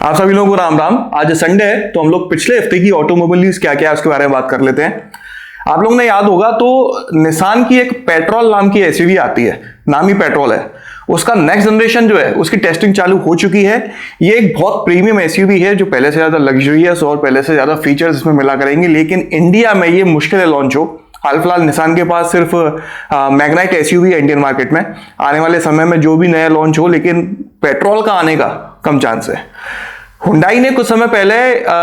आप सभी लोगों को राम राम। आज संडे है तो हम लोग पिछले हफ्ते की ऑटोमोबाइल न्यूज क्या क्या है उसके बारे में बात कर लेते हैं। आप लोगों ने याद होगा तो निसान की एक पेट्रोल नाम की एसयूवी आती है, नाम ही पेट्रोल है। उसका नेक्स्ट जनरेशन जो है उसकी टेस्टिंग चालू हो चुकी है। ये एक बहुत प्रीमियम एसयूवी है जो पहले से ज्यादा लग्जरियस और पहले से ज्यादा फीचर्स इसमें मिला करेंगे, लेकिन इंडिया में ये मुश्किल है लॉन्च हो। हाल फिलहाल निसान के पास सिर्फ मैग्नाइट एसयूवी है इंडियन मार्केट में। आने वाले समय में जो भी नया लॉन्च हो, लेकिन पेट्रोल का आने का कम चांस है। हुंडई ने कुछ समय पहले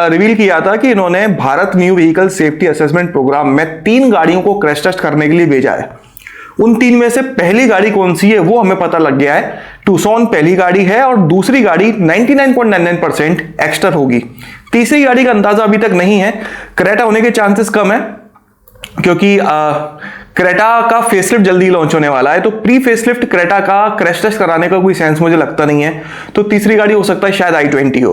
रिवील किया था कि इन्होंने Bharat new vehicle safety assessment programme में 3 गाड़ियों को क्रैश टेस्ट करने के लिए भेजा है। उन 3 में से पहली गाड़ी कौन सी है वो हमें पता लग गया है। टूसॉन पहली गाड़ी है और दूसरी गाड़ी 99.99% एक्स्टर होगी। तीसरी गाड़ी का अंदाजा अभी तक नहीं है। क्रेटा होने के चांसेस कम है क्योंकि क्रेटा का फेसलिफ्ट जल्दी लॉन्च होने वाला है, तो प्री फेसलिफ्ट क्रेटा का क्रैश टेस्ट कराने का कोई सेंस मुझे लगता नहीं है। तो तीसरी गाड़ी हो सकता है शायद i20 हो।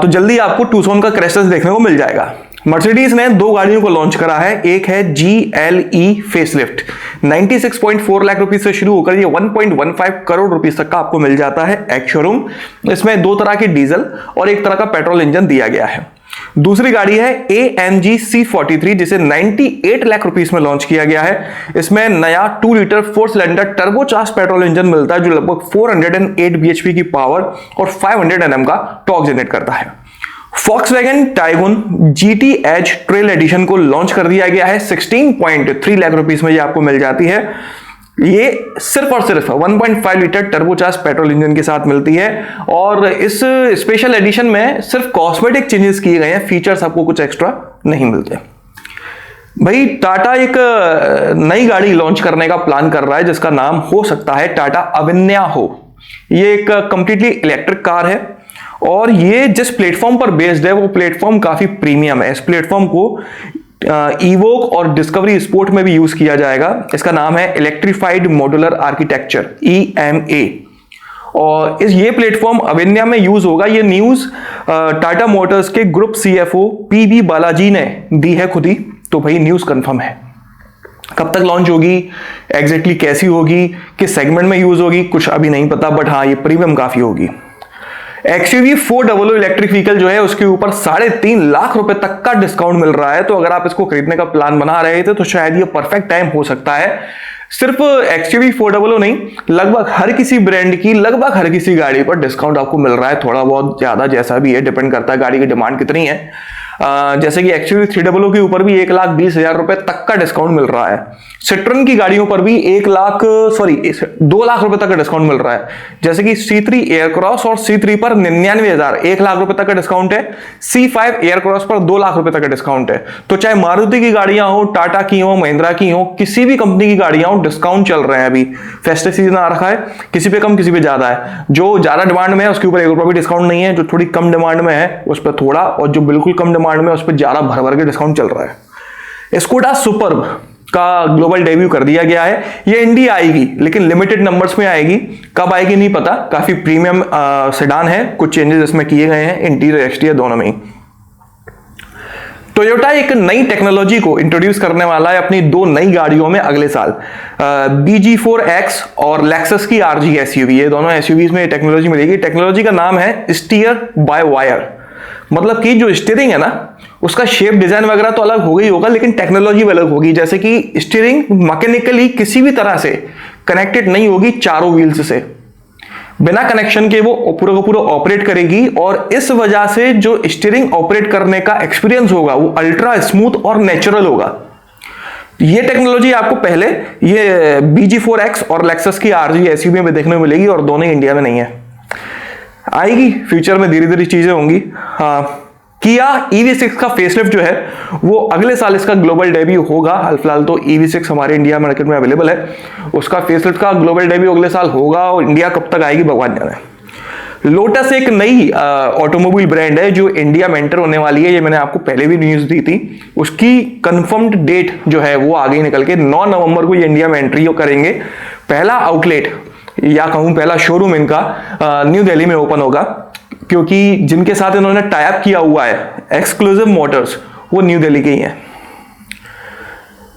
तो जल्दी आपको टूसॉन का क्रैश टेस्ट देखने को मिल जाएगा। मर्सिडीज ने 2 गाड़ियों को लॉन्च करा है। एक है GLE फेसलिफ्ट, 96.4 लाख रुपीस से शुरू होकर ये 1.15 करोड़ रुपीस तक का आपको मिल जाता है एक्स शोरूम। इसमें 2 तरह के डीजल और 1 तरह का पेट्रोल इंजन दिया गया है। दूसरी गाड़ी है AMG C43 जिसे 98 लाख रुपीस में लॉन्च किया गया है। इसमें नया 2 litre 4 cylinder turbocharge petrol engine मिलता है जो लगभग 408 bhp की पावर और 500 Nm का टॉर्क जनरेट करता है। Volkswagen Tiguan GT Edge trail edition को लॉन्च कर दिया गया है। 16.3 लाख रुपीस में ये आपको मिल जाती है। ये सिर्फ और सिर्फ 1.5 लीटर टर्बोचार्ज पेट्रोल इंजन के साथ मिलती है और इस स्पेशल एडिशन में सिर्फ कॉस्मेटिक चेंजेस किए गए हैं, फीचर्स आपको कुछ एक्स्ट्रा नहीं मिलते। भाई टाटा एक नई गाड़ी लॉन्च करने का प्लान कर रहा है जिसका नाम हो सकता है टाटा अविन्या हो। ये एक कंप्लीटली इलेक्ट्रिक कार है और ये जिस प्लेटफॉर्म पर बेस्ड है वो प्लेटफॉर्म काफी प्रीमियम है। इस प्लेटफॉर्म को इवोक और डिस्कवरी स्पोर्ट में भी यूज किया जाएगा। इसका नाम है इलेक्ट्रिफाइड मॉड्यूलर आर्किटेक्चर EMA और ये प्लेटफॉर्म अविन्या में यूज होगा। ये न्यूज टाटा मोटर्स के ग्रुप CFO PB बालाजी ने दी है खुद ही, तो भाई न्यूज कंफर्म है। कब तक लॉन्च होगी, एग्जैक्टली कैसी होगी, किस सेगमेंट में यूज होगी, कुछ अभी नहीं पता, बट हाँ ये प्रीमियम काफी होगी। XUV 400 इलेक्ट्रिक व्हीकल जो है उसके ऊपर 3.5 लाख रुपए तक का डिस्काउंट मिल रहा है। तो अगर आप इसको खरीदने का प्लान बना रहे थे तो शायद ये परफेक्ट टाइम हो सकता है। सिर्फ XUV 400 नहीं, लगभग हर किसी ब्रांड की लगभग हर किसी गाड़ी पर डिस्काउंट आपको मिल रहा है। थोड़ा बहुत ज्यादा जैसा भी है, डिपेंड करता है गाड़ी की डिमांड कितनी है। जैसे कि XUV 300 के ऊपर भी 1,20,000 रुपए तक का डिस्काउंट मिल रहा है। सिट्रन की गाड़ियों पर भी 2 लाख रुपए तक का डिस्काउंट मिल रहा है। जैसे कि C3 एयरक्रॉस और C3 पर 99,000 1 लाख रुपए तक का डिस्काउंट है। C5 एयरक्रॉस पर 2 लाख रुपए तक का डिस्काउंट है। तो चाहे मारुति की गाड़ियां हो, टाटा की हो, महिंद्रा की हो, किसी भी कंपनी की गाड़ियां हो, डिस्काउंट चल रहे हैं। अभी फेस्टिव सीजन आ रखा है, किसी पे कम किसी पे ज्यादा है। जो ज्यादा डिमांड में है उसके ऊपर 1 रुपया भी डिस्काउंट नहीं है। जो थोड़ी कम डिमांड में है उस पर थोड़ा, और जो बिल्कुल कम डिमांड में उस पर ज्यादा भर के डिस्काउंट चल रहा है। स्कोडा सुपर्ब का ग्लोबल डेब्यू कर दिया गया है। ये इंडिया आएगी लेकिन लिमिटेड नंबर्स में आएगी, कब आएगी नहीं पता। काफी प्रीमियम सेडान है, कुछ चेंजेस इसमें किए गए हैं इंटीरियर एक्सटीरियर दोनों में ही। टोयोटा एक नई टेक्नोलॉजी को इंट्रोड्यूस करने वाला है अपनी 2 नई गाड़ियों में अगले साल। BG4X और लेक्सस की RG SUV, ये दोनों SUVs में टेक्नोलॉजी मिलेगी। टेक्नोलॉजी का नाम है स्टीयर बाय वायर। मतलब कि जो स्टीयरिंग है ना उसका शेप डिजाइन वगैरह तो अलग होगा ही होगा, लेकिन टेक्नोलॉजी भी अलग होगी। जैसे कि स्टीयरिंग मैकेनिकली किसी भी तरह से कनेक्टेड नहीं होगी चारों व्हील्स से, बिना कनेक्शन के वो पूरा का पूरा ऑपरेट करेगी और इस वजह से जो स्टीयरिंग ऑपरेट करने का एक्सपीरियंस होगा वो अल्ट्रा स्मूथ और नेचुरल होगा। ये टेक्नोलॉजी आपको पहले ये BG4X और लेक्सस की RG SUV में देखने को मिलेगी और दोनों इंडिया में नहीं है। आएगी फ्यूचर में, धीरे धीरे चीजें होंगी। हाँ, किया EV6 का फेसलिफ्ट जो है वो अगले साल इसका ग्लोबल डेब्यू होगा। हाल फिलहाल तो EV6 हमारे इंडिया मार्केट में अवेलेबल है, उसका फेसलिफ्ट का ग्लोबल डेब्यू अगले साल होगा और इंडिया कब तक आएगी भगवान जाने। लोटस एक नई ऑटोमोबाइल ब्रांड है जो इंडिया में एंटर होने वाली है। ये मैंने आपको पहले भी न्यूज दी थी। उसकी कंफर्म्ड डेट जो है वो आ गई निकल के, 9 नवंबर को ये इंडिया में एंट्री करेंगे। पहला आउटलेट या कहूं पहला शोरूम इनका न्यू दिल्ली में ओपन होगा, क्योंकि जिनके साथ इन्होंने टाई अप किया हुआ है एक्सक्लूसिव मोटर्स वो न्यू दिल्ली के ही हैं।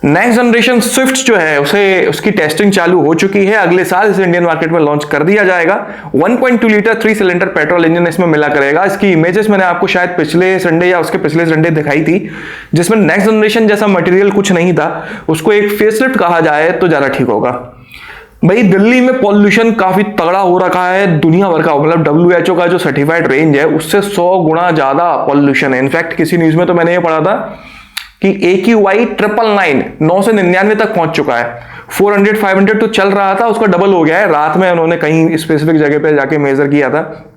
नेक्स्ट जनरेशन स्विफ्ट जो है उसकी टेस्टिंग चालू हो चुकी है, अगले साल इसे इंडियन मार्केट में लॉन्च कर दिया जाएगा। 1.2 लीटर 3 सिलेंडर पेट्रोल इंजन इसमें मिला करेगा। इसकी इमेजेस मैंने आपको शायद पिछले संडे या उसके पिछले संडे दिखाई थी, जिसमें नेक्स्ट जनरेशन जैसा मटेरियल कुछ नहीं था, उसको एक फेसलिफ्ट कहा जाए तो ज्यादा ठीक होगा। भाई दिल्ली में पॉल्यूशन काफी तगड़ा हो रखा है, दुनिया भर का, मतलब WHO का जो सर्टिफाइड रेंज है उससे 100 गुना ज्यादा पॉल्यूशन है। इनफैक्ट किसी न्यूज में तो मैंने ये पढ़ा था कि AQI 999 9 से 99 तक पहुंच चुका है। 400 500 तो चल रहा था, उसका डबल हो गया है। रात में उन्होंने कहीं स्पेसिफिक जगह पे जाके मेजर किया था,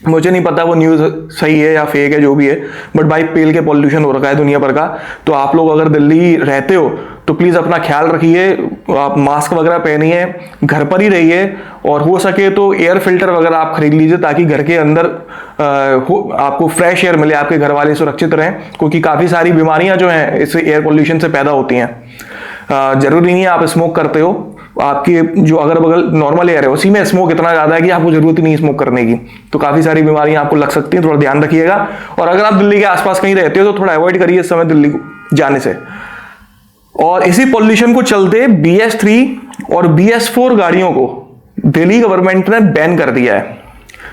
मुझे नहीं पता वो न्यूज सही है या फेक है, जो भी है, बट भाई पेल के पॉल्यूशन हो रखा है दुनिया भर का। तो आप लोग अगर दिल्ली रहते हो तो प्लीज अपना ख्याल रखिए, आप मास्क वगैरह पहनिए, घर पर ही रहिए, और हो सके तो एयर फिल्टर वगैरह आप खरीद लीजिए ताकि घर के अंदर आपको फ्रेश एयर मिले, आपके घर वाले सुरक्षित रहें, क्योंकि काफी सारी बीमारियां जो हैं इस एयर पोल्यूशन से पैदा होती हैं। जरूरी नहीं है आप स्मोक करते हो, आपके जो अगल बगल नॉर्मल एयर है उसी में स्मोक इतना ज्यादा है कि आपको जरूरत ही नहीं स्मोक करने की, तो काफी सारी बीमारियां आपको लग सकती हैं, थोड़ा ध्यान रखिएगा। और अगर आप दिल्ली के आसपास कहीं रहते हो तो थोड़ा अवॉइड करिए इस समय दिल्ली को जाने से। और इसी पॉल्यूशन को चलते BS3 और BS4 गाड़ियों को दिल्ली गवर्नमेंट ने बैन कर दिया है।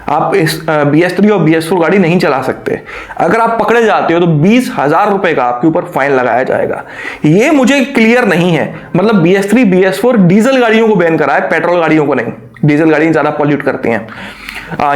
आप इस BS3 और BS4 गाड़ी नहीं चला सकते। अगर आप पकड़े जाते हो तो 20,000 रुपए का आपके ऊपर फाइन लगाया जाएगा। ये मुझे क्लियर नहीं है, मतलब BS3 BS4 डीजल गाड़ियों को बैन करा है, पेट्रोल गाड़ियों को नहीं। डीजल गाड़ियां ज्यादा पॉल्यूट करती हैं।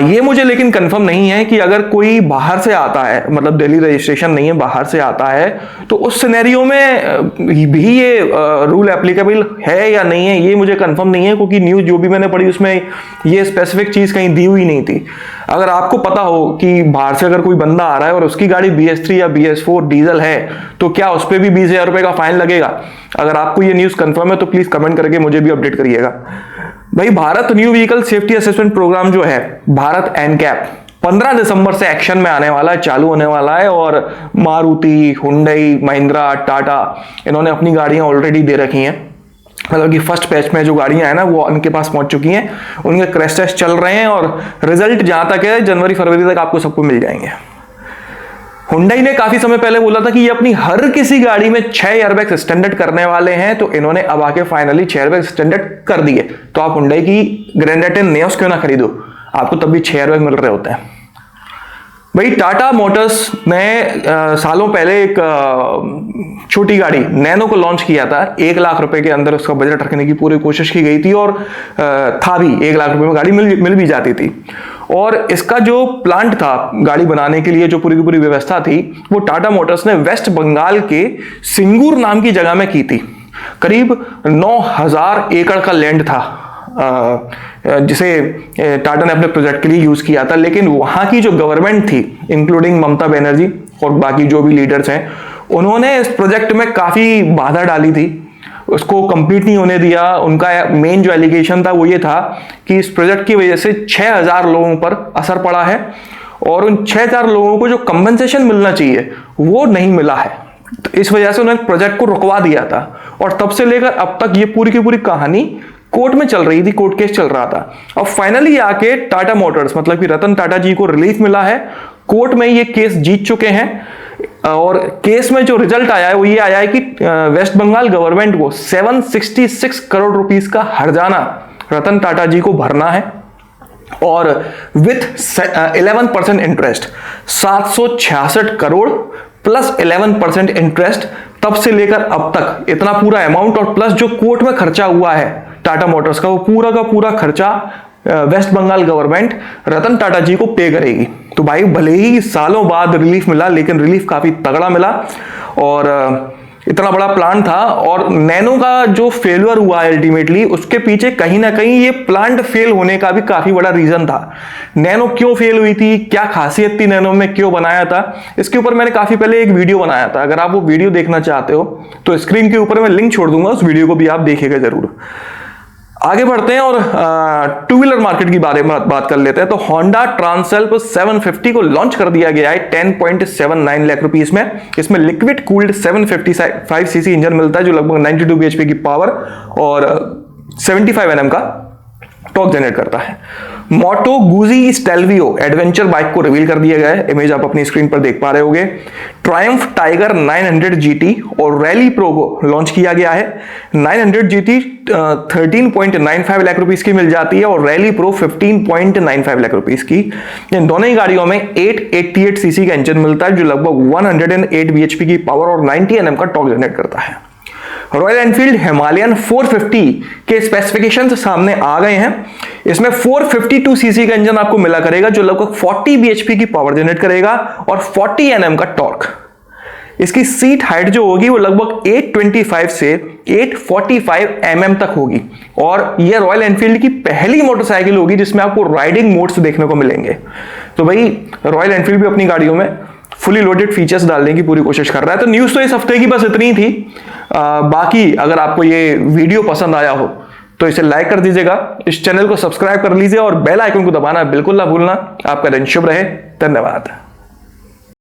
ये मुझे लेकिन कंफर्म नहीं है कि अगर कोई बाहर से आता है, मतलब दिल्ली रजिस्ट्रेशन नहीं है, बाहर से आता है, तो उस सिनेरियो में भी ये रूल एप्लीकेबल है या नहीं है, ये मुझे कंफर्म नहीं है, क्योंकि न्यूज जो भी मैंने पढ़ी उसमें ये स्पेसिफिक चीज कहीं दी हुई नहीं थी। अगर आपको पता हो कि बाहर से अगर कोई बंदा आ रहा है और उसकी गाड़ी BS3 या BS4 डीजल है, तो क्या उस पर भी 20,000 रुपए का फाइन लगेगा? अगर आपको ये न्यूज कंफर्म है तो प्लीज कमेंट करके मुझे भी अपडेट करिएगा। भाई Bharat new vehicle safety assessment programme जो है भारत NCAP 15 दिसंबर से एक्शन में आने वाला है, चालू होने वाला है। और मारुति, हुंडई, महिंद्रा, टाटा, इन्होंने अपनी गाड़ियां ऑलरेडी दे रखी हैं, मतलब कि फर्स्ट बैच में जो गाड़ियां हैं ना वो उनके पास पहुंच चुकी हैं, उनके क्रैश टेस्ट चल रहे हैं और रिजल्ट जहां तक है जनवरी फरवरी तक आपको सबको मिल जाएंगे। हुंडई ने काफी समय पहले बोला था कि ये अपनी हर किसी गाड़ी में 6 एयरबैग स्टैंडर्ड करने वाले हैं, तो इन्होंने अब आके फाइनली 6 एयरबैग स्टैंडर्ड कर दिए। तो आप हुंडई की ग्रैंड आइटेन नियोस क्यों ना खरीदो, आपको तब भी 6 एयरबैग मिल रहे होते हैं। भाई टाटा मोटर्स ने सालों पहले एक छोटी गाड़ी नैनो को लॉन्च किया था। 1 लाख रुपए के अंदर उसका बजट रखने की पूरी कोशिश की गई थी, और था भी 1 लाख रुपए में गाड़ी मिल भी जाती थी। और इसका जो प्लांट था गाड़ी बनाने के लिए, जो पूरी की पूरी व्यवस्था थी, वो टाटा मोटर्स ने वेस्ट बंगाल के सिंगूर नाम की जगह में की थी। करीब 9,000 एकड़ का लैंड था जिसे टाटा ने अपने प्रोजेक्ट के लिए यूज किया था। लेकिन वहां की जो गवर्नमेंट थी, इंक्लूडिंग ममता बनर्जी और बाकी जो भी लीडर्स हैं, उन्होंने इस प्रोजेक्ट में काफी बाधा डाली थी, उसको कंप्लीट नहीं होने दिया। उनका मेन जो एलिगेशन था वो ये था कि इस प्रोजेक्ट की वजह से 6,000 लोगों पर असर पड़ा है, और उन 6,000 लोगों को जो कंपनसेशन मिलना चाहिए वो नहीं मिला है। तो इस वजह से उन्होंने प्रोजेक्ट को रुकवा दिया था, और तब से लेकर अब तक ये पूरी की पूरी कहानी कोर्ट में चल रही थी, कोर्ट केस चल रहा था। अब फाइनली आके टाटा मोटर्स, मतलब कि रतन टाटा जी को रिलीफ मिला है, कोर्ट में ये केस जीत चुके हैं। और केस में जो रिजल्ट आया है वो ये आया है कि वेस्ट बंगाल गवर्नमेंट को 766 करोड़ रुपीस का हर्जाना रतन टाटा जी को भरना है, और with 11% interest 766 crore plus 11% interest तब से लेकर अब तक इतना पूरा अमाउंट, और प्लस जो कोर्ट में खर्चा हुआ है टाटा मोटर्स का, वो पूरा का पूरा खर्चा वेस्ट बंगाल गवर्नमेंट रतन टाटा जी को पे करेगी। तो भाई भले ही सालों बाद रिलीफ मिला, लेकिन रिलीफ काफी तगड़ा मिला, और इतना बड़ा प्लान था। और नैनो का जो फेलियर हुआ अल्टीमेटली, उसके पीछे कहीं ना कहीं ये प्लांट फेल होने का भी काफी बड़ा रीजन था। नैनो क्यों फेल हुई थी, क्या खासियत थी नैनो में, क्यों बनाया था, इसके ऊपर मैंने काफी पहले एक वीडियो बनाया था। अगर आप वो वीडियो देखना चाहते हो तो स्क्रीन के ऊपर मैं लिंक छोड़ दूंगा, उस वीडियो को भी आप देखिएगा जरूर। आगे बढ़ते हैं और टू व्हीलर मार्केट की बारे में बात कर लेते हैं। तो होंडा ट्रांसल्प 750 को लॉन्च कर दिया गया है 10.79 लाख रुपीस में। इसमें लिक्विड कूल्ड 755 सीसी इंजन मिलता है, जो लगभग 92 bhp की पावर और 75 Nm का टॉर्क जनरेट करता है। मोटो गुजी स्टेल्वियो एडवेंचर बाइक को रिवील कर दिया गया है, इमेज आप अपनी स्क्रीन पर देख पा रहे होगे। ट्रायम्फ टाइगर 900 GT और रैली प्रो को लॉन्च किया गया है। 900 GT 13.95 लाख रुपीस की मिल जाती है और रैली प्रो 15.95 लाख रुपीस की। इन दोनों ही गाड़ियों में 888 सीसी का इंजन मिलता है जो लगभग 108 bhp की पावर और 90 Nm का टॉर्क जनरेट करता है। रॉयल एनफील्ड हिमालयन 450 के स्पेसिफिकेशंस सामने आ गए हैं। इसमें 452 सीसी का इंजन आपको मिला करेगा जो लगभग 40 bhp की पावर जनरेट करेगा और 40 Nm का टॉर्क। इसकी सीट हाइट जो होगी वो लगभग 825 से 845 mm तक होगी और यह रॉयल एनफील्ड की पहली मोटरसाइकिल होगी जिसमें आपको राइडिंग मोड्स देखने को मिलेंगे। तो भाई रॉयल एनफील्ड भी अपनी गाड़ियों में फुली लोडेड फीचर्स डालने की पूरी कोशिश कर रहा है। तो न्यूज़ तो इस हफ्ते की बस इतनी थी। बाकी अगर आपको ये वीडियो पसंद आया हो तो इसे लाइक कर दीजिएगा, इस चैनल को सब्सक्राइब कर लीजिए और बेल आइकन को दबाना बिल्कुल ना भूलना। आपका दिन शुभ रहे। धन्यवाद।